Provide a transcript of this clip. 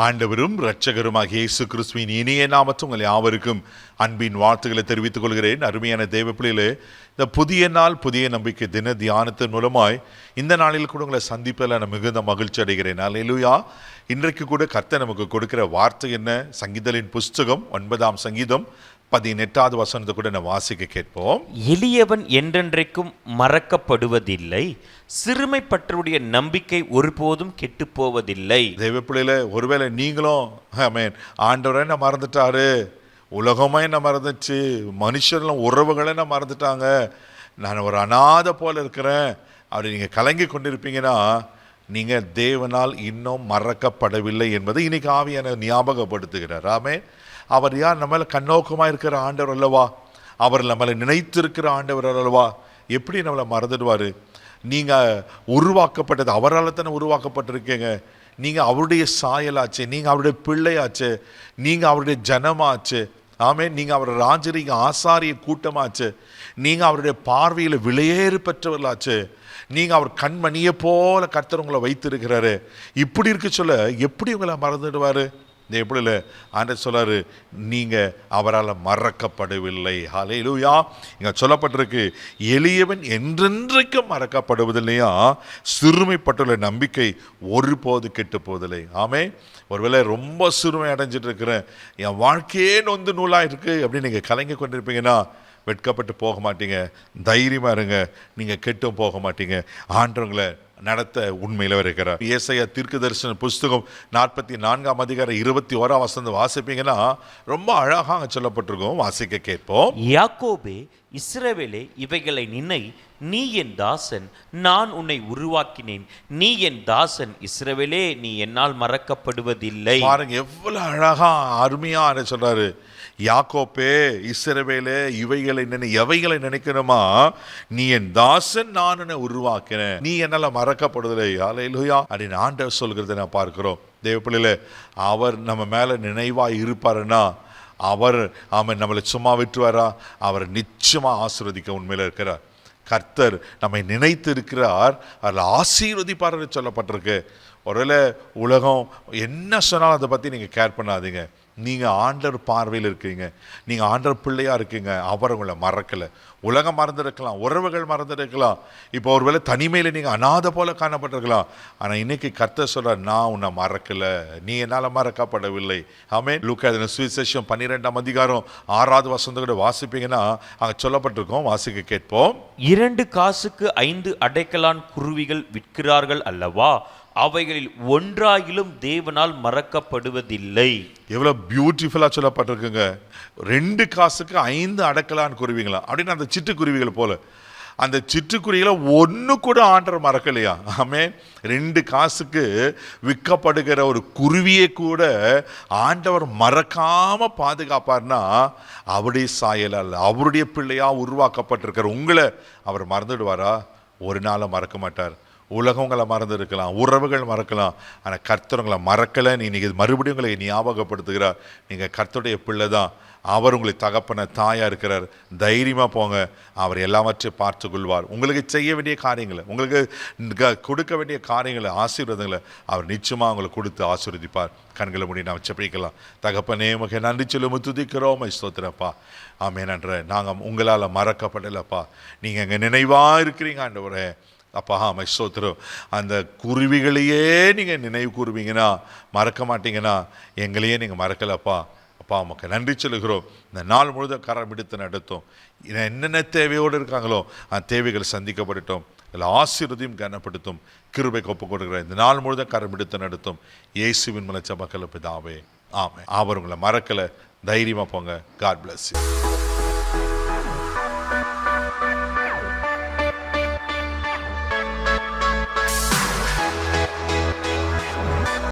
ஆண்டவரும் இரட்சகருமாகிய இயேசு கிறிஸ்துவின் இனிய நாமத்தில் உங்கள் யாவருக்கும் அன்பின் வாழ்த்துக்களை தெரிவித்துக் கொள்கிறேன். அருமையான தேவ பிள்ளைகளே, இந்த புதிய நாள் புதிய நம்பிக்கை தின தியானத்தின் மூலமாய் இந்த நாளில் கூட உங்களை சந்திப்பதில் நான் மிகுந்த மகிழ்ச்சி அடைகிறேன். அல்லேலூயா. இன்றைக்கு கூட கர்த்தர் நமக்கு கொடுக்கிற வார்த்தை என்ன? சங்கீதங்களின் புஸ்தகம் 9ஆம் சங்கீதம் 18வது வசனத்தை கூட நான் வாசிக்க கேட்போம். எளியவன் என்றென்றைக்கும் மறக்கப்படுவதில்லை, சிறுமைப்பட்டவருடைய நம்பிக்கை ஒருபோதும் கெட்டு போவதில்லை. தேவ பிள்ளையில, ஒருவேளை நீங்களும் ஆண்டவரை என்ன மறந்துட்டாரு, உலகமா என்ன மறந்துச்சு, மனுஷர்களும் உறவுகளை என்ன மறந்துட்டாங்க, நான் ஒரு அநாதை போல இருக்கிறேன் அப்படி நீங்கள் கலங்கி கொண்டிருப்பீங்கன்னா, நீங்கள் தேவனால் இன்னும் மறக்கப்படவில்லை என்பதை இன்னைக்கு ஆவியான ஞாபகப்படுத்துகிறார். ஆமென். அவர் யார்? நம்மள கண்ணோக்கமாக இருக்கிற ஆண்டவர் அல்லவா, அவர் நம்மளை நினைத்திருக்கிற ஆண்டவர் அல்லவா. எப்படி நம்மளை மறந்துடுவார்? நீங்கள் உருவாக்கப்பட்டது அவரால் தானே உருவாக்கப்பட்டிருக்கீங்க. நீங்கள் அவருடைய சாயலாச்சு, நீங்கள் அவருடைய பிள்ளையாச்சு, நீங்கள் அவருடைய ஜனமாச்சு. ஆமென். நீங்கள் அவருடைய ராஜரீக ஆசாரிய கூட்டமாச்சு, நீங்கள் அவருடைய பார்வையில் விலையேறு பெற்றவர்களாச்சு, நீங்கள் அவர் கண்மணியை போல கர்த்தர் உங்களை வைத்திருக்கிறாரு. இப்படி இருக்க சொல்ல எப்படி உங்களை மறந்துடுவார்? எப்படி இல்லை? ஆண்டவர் சொல்றாரு, நீங்கள் அவரால் மறக்கப்படவில்லை. ஹல்லேலூயா. இங்கே சொல்லப்பட்டிருக்கு, எளியவன் என்றென்றைக்கும் மறக்கப்படுவதில்லையா, சிறுமைப்பட்டுள்ள நம்பிக்கை ஒருபோது கெட்டு போவதில்லை. ஆமென். ஒருவேளை ரொம்ப சிறுமை அடைஞ்சிட்டு இருக்கிறேன், என் வாழ்க்கையே நொந்து நூலாக இருக்குது அப்படின்னு நீங்கள் கலங்கி கொண்டிருப்பீங்கன்னா, வெட்கப்பட்டு போக மாட்டீங்க. தைரியமாக இருங்க, நீங்கள் கெட்டும் போக மாட்டீங்க. ஆண்டவங்களை நடத்த உண்மையில் இருக்கிறார். ஏசாயா தீர்க்கதரிசன புஸ்தகம் 44ஆம் அதிகாரம் 21ஆம் வசனம் வாசிப்பீங்கன்னா ரொம்ப அழகாக சொல்லப்பட்டிருக்கும். வாசிக்க கேட்போம். யாக்கோபே, இஸ்ரவேலே, இவைகளை நினை, நீ என் தாசன், நான் உன்னை உருவாக்கினேன். நீ என் தாசன் இஸ்ரவேலே, நீ என்னால் மறக்கப்படுவதில்லை. பாருங்க எவ்வளவு அழகா அருமையா சொல்றாரு. யாக்கோப்பே, இஸ்ரவேலே, இவைகளை எவைகளை நினைக்கணுமா, நீ என் தாசன், நான் உன்னை உருவாக்கினேன், நீ என்னால மறக்கப்படுவதில்லை. ஹல்லேலூயா அப்படின்னு ஆண்டவர் சொல்கிறத நான் பார்க்கிறோம். தேவ பிள்ளைகளே, அவர் நம்ம மேல நினைவாய் இருப்பாருன்னா, அவர் நம்மளை சும்மா விட்டுவாரா? அவர் நிச்சயமா ஆசீர்வதிக்க உண்மையில இருக்கிறார். கர்த்தர் நம்மை நினைத்து இருக்கிறார், அதில் ஆசீர்வதிப்பார் சொல்லப்பட்டிருக்கு. ஒருவேளை உலகம் என்ன சொன்னாலும் அதை பற்றி நீங்கள் கேர் பண்ணாதீங்க. நீங்கள் ஆண்டவர் பார்வையில் இருக்கீங்க, நீங்கள் ஆண்டவர் பிள்ளையாக இருக்கீங்க. அவர் உங்களை மறக்கலை. உலகம் மறந்துருக்கலாம், உறவுகள் மறந்துருக்கலாம், இப்போ ஒருவேளை தனிமையில் நீங்கள் அநாதை போல காணப்பட்டிருக்கலாம். ஆனால் இன்னைக்கு கர்த்தர் சொல்கிறார், நான் உன்னை மறக்கலை, நீ என்னால் மறக்கப்படவில்லை. ஆமென். லூக்கா சுவிசேஷம் 12ஆம் அதிகாரம் 6வது வசனத்தை கூட வாசிப்பீங்கன்னா அங்கே சொல்லப்பட்டிருக்கோம். வாசிக்க கேட்போம். 2 காசுக்கு 5 அடைக்கலான் குருவிகள் விற்கிறார்கள் அல்லவா, அவைகளில் ஒன்றாயிலும் தேவனால் மறக்கப்படுவதில்லை. எவ்வளவு பியூட்டிஃபுல்லா சொல்லப்பட்டிருக்குங்க. 2 காசுக்கு 5 அடக்கலான் குருவிங்களா அப்படின்னு அந்த சிட்டுக்குருவிகள் போல. அந்த சிட்டுக்குருவிகளை ஒன்று கூட ஆண்டவர் மறக்கலையா? ஆமென். 2 காசுக்கு விற்கப்படுகிற ஒரு குருவியை கூட ஆண்டவர் மறக்காம பாதுகாப்பார்னா, அவருடைய சாயலால் அவருடைய பிள்ளையா உருவாக்கப்பட்டிருக்கிற உங்களை அவர் மறந்துடுவாரா? ஒரு நாளும் மறக்க மாட்டார். உலகம் உங்களை மறந்து இருக்கலாம், உறவுகள் மறக்கலாம், ஆனால் கர்த்தர் உங்களை மறக்கலை. நீங்கள் மறுபடியும் உங்களை ஞாபகப்படுத்துகிறார், நீங்கள் கர்த்தருடைய பிள்ளை தான். அவர் உங்களுக்கு தகப்பன தாயாக இருக்கிறார். தைரியமாக போங்க, அவர் எல்லாவற்றையும் பார்த்து கொள்வார். உங்களுக்கு செய்ய வேண்டிய காரியங்களை, உங்களுக்கு கொடுக்க வேண்டிய காரியங்களை, ஆசீர்வாதங்களை அவர் நிச்சயமாக உங்களுக்கு கொடுத்து ஆசீர்வதிப்பார். கண்களை மூடி நாம் செபிக்கலாம். தகப்பனே, உமக்கு நன்றி சொல்லி துதிக்கிறோம், ஸ்தோத்திரப்பா. ஆமென். நன்றி. நாங்கள் உங்களால் மறக்கப்படலப்பா, நீங்கள் எங்கள் நினைவாக இருக்கிறீங்க ஆண்டவரே. அப்பா ஸ்தோத்திரம். அந்த குருவிகளையே நீங்கள் நினைவு கூறுவீங்கன்னா, மறக்க மாட்டீங்கன்னா, எங்களையே நீங்கள் மறக்கலப்பா. அப்பா உமக்கு நன்றி சொல்லுகிறோம். இந்த நாள் முழுதும் கரம் எடுத்து நடத்தும். என்னென்ன தேவையோடு இருக்காங்களோ அந்த தேவைகள் சந்திக்கப்படட்டும். இதில் ஆசீர்வதியும் கனப்படுத்தும். கிருபை ஒப்பு கொடுக்குற இந்த நாள் முழுதும் கரம் எடுத்து நடத்தும். இயேசுவின் மூலம் ஜெபங்கள் பிதாவே, ஆமென். அவர் உங்களை மறக்கலை. தைரியமாக போங்க. God bless you.